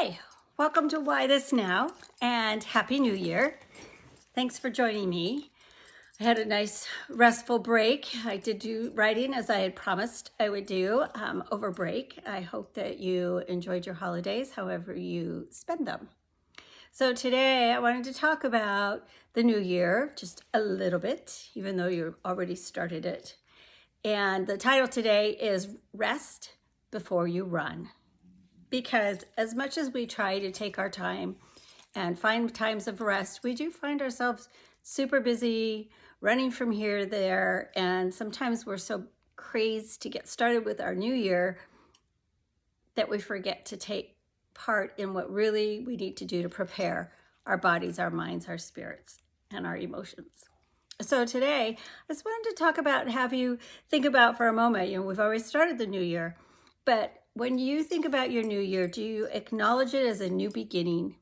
Hi, welcome to Why This Now and Happy New Year. Thanks for joining me. I had a nice restful break. I did do writing as I had promised I would do over break. I hope that you enjoyed your holidays, however you spend them. So today I wanted to talk about the new year just a little bit, even though you already started it. And the title today is Rest Before You Run. Because as much as we try to take our time and find times of rest, we do find ourselves super busy, running from here to there, and sometimes we're so crazed to get started with our new year that we forget to take part in what really we need to do to prepare our bodies, our minds, our spirits, and our emotions. So today, I just wanted to talk about, have you think about for a moment, we've already started the new year, but when you think about your new year, do you acknowledge it as a new beginning?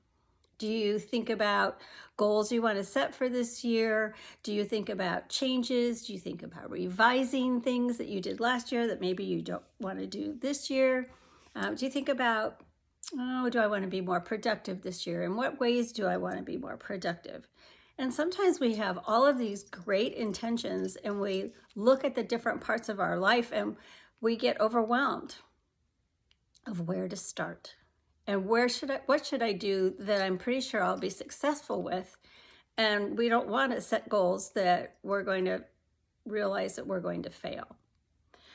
Do you think about goals you want to set for this year? Do you think about changes? Do you think about revising things that you did last year that maybe you don't want to do this year? Do you think about, do I want to be more productive this year? In what ways do I want to be more productive? And sometimes we have all of these great intentions and we look at the different parts of our life and we get overwhelmed of where to start and what should I do that I'm pretty sure I'll be successful with. And we don't want to set goals that we're going to realize that we're going to fail.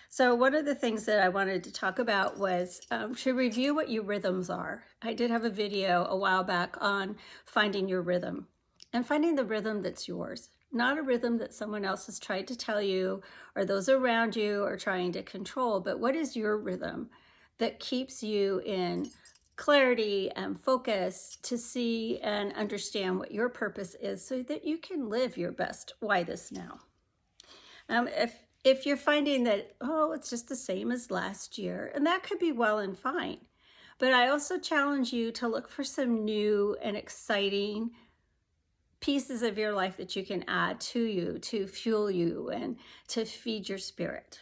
So one of the things that I wanted to talk about was to review what your rhythms are. I did have a video a while back on finding your rhythm and finding the rhythm that's yours, not a rhythm that someone else has tried to tell you or those around you are trying to control, but what is your rhythm that keeps you in clarity and focus to see and understand what your purpose is so that you can live your best why this now. If you're finding that, it's just the same as last year, and that could be well and fine, but I also challenge you to look for some new and exciting pieces of your life that you can add to you, to fuel you and to feed your spirit.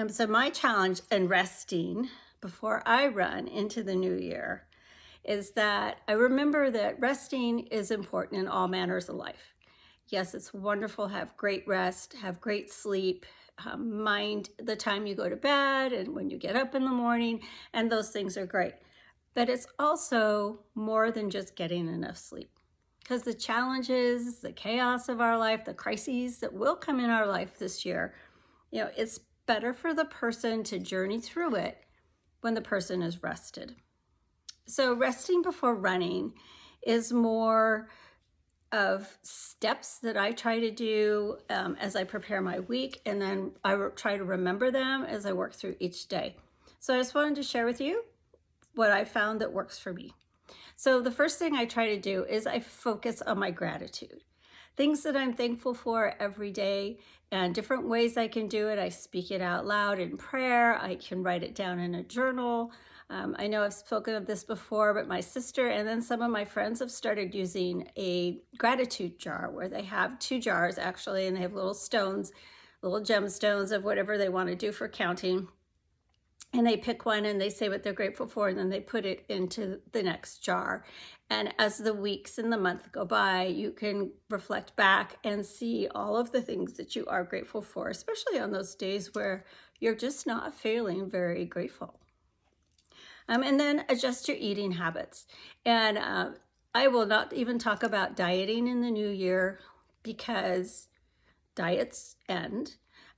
So my challenge in resting before I run into the new year is that I remember that resting is important in all manners of life. Yes, it's wonderful to have great rest, have great sleep, mind the time you go to bed and when you get up in the morning, and those things are great. But it's also more than just getting enough sleep, because the challenges, the chaos of our life, the crises that will come in our life this year, it's better for the person to journey through it when the person is rested. So resting before running is more of steps that I try to do as I prepare my week, and then I try to remember them as I work through each day. So I just wanted to share with you what I found that works for me. So the first thing I try to do is I focus on my gratitude. Things that I'm thankful for every day, and different ways I can do it. I speak it out loud in prayer. I can write it down in a journal. I know I've spoken of this before, but my sister and then some of my friends have started using a gratitude jar where they have 2 jars actually, and they have little stones, little gemstones of whatever they want to do for counting. And they pick one and they say what they're grateful for, and then they put it into the next jar. And as the weeks and the month go by, you can reflect back and see all of the things that you are grateful for, especially on those days where you're just not feeling very grateful. And then adjust your eating habits. And I will not even talk about dieting in the new year, because diets end.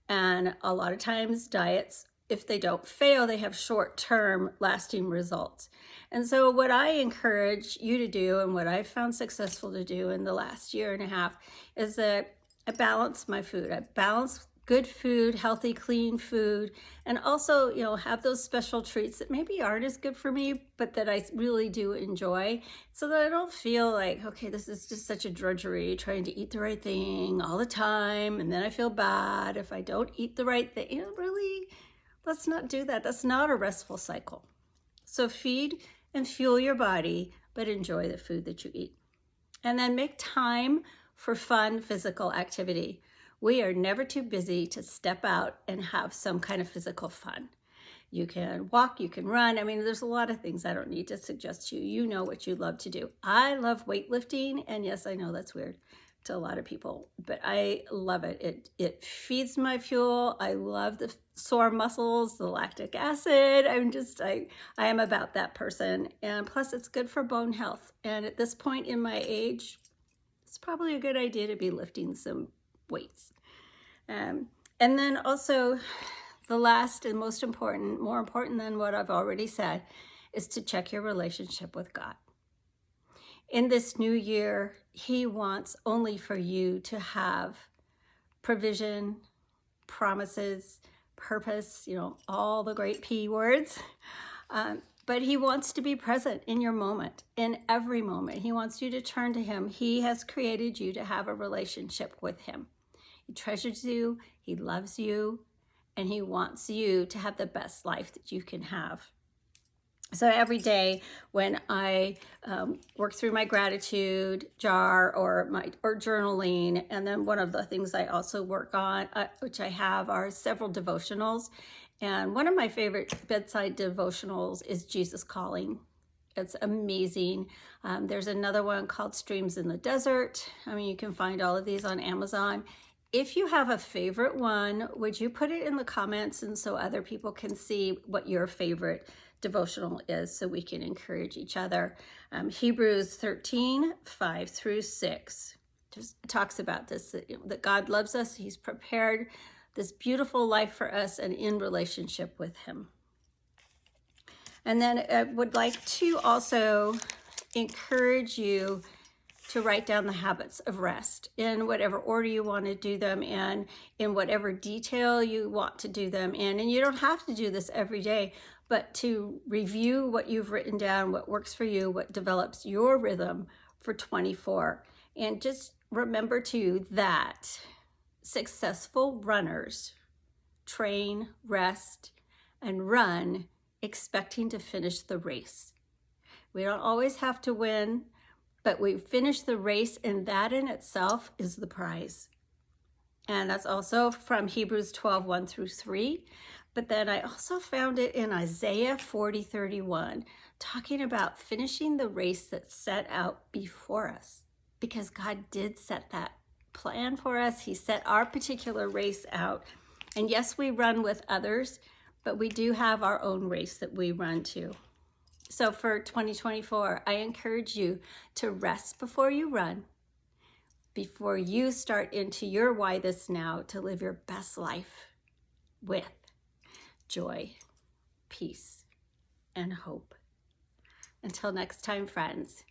And a lot of times diets, if they don't fail, they have short-term lasting results. And so what I encourage you to do, and what I've found successful to do in the last year and a half, is that I balance my food. I balance good food, healthy, clean food, and also, have those special treats that maybe aren't as good for me, but that I really do enjoy, so that I don't feel like, okay, this is just such a drudgery, trying to eat the right thing all the time, and then I feel bad if I don't eat the right thing. Really, let's not do that. That's not a restful cycle. So feed and fuel your body, but enjoy the food that you eat. And then make time for fun physical activity. We are never too busy to step out and have some kind of physical fun. You can walk, you can run. I mean, there's a lot of things I don't need to suggest to you. You know what you love to do. I love weightlifting, and yes, I know that's weird to a lot of people, but I love it. It feeds my fuel. I love the sore muscles, the lactic acid. I am about that person. And plus it's good for bone health. And at this point in my age, it's probably a good idea to be lifting some weights. And then also the last and most important, more important than what I've already said, is to check your relationship with God. In this new year, He wants only for you to have provision, promises, purpose, all the great P words. But He wants to be present in your moment, in every moment. He wants you to turn to Him. He has created you to have a relationship with Him. He treasures you, He loves you, and He wants you to have the best life that you can have. So every day when I work through my gratitude jar or journaling, and then one of the things I also work on, which I have, are several devotionals. And one of my favorite bedside devotionals is Jesus Calling. It's amazing. There's another one called Streams in the Desert. I mean, you can find all of these on Amazon. If you have a favorite one, would you put it in the comments, and so other people can see what your favorite devotional is, so we can encourage each other. Hebrews 13, 5 through 6 just talks about this, that God loves us. He's prepared this beautiful life for us and in relationship with Him. And then I would like to also encourage you to write down the habits of rest in whatever order you want to do them and in whatever detail you want to do them in. And you don't have to do this every day, but to review what you've written down, what works for you, what develops your rhythm for 24. And just remember too that successful runners train, rest, and run expecting to finish the race. We don't always have to win, but we finish the race, and that in itself is the prize. And that's also from Hebrews 12, 1 through 3. But then I also found it in Isaiah 40, 31, talking about finishing the race that's set out before us, because God did set that plan for us. He set our particular race out. And yes, we run with others, but we do have our own race that we run to. So for 2024, I encourage you to rest before you run, before you start into your why this now, to live your best life with joy, peace, and hope. Until next time, friends,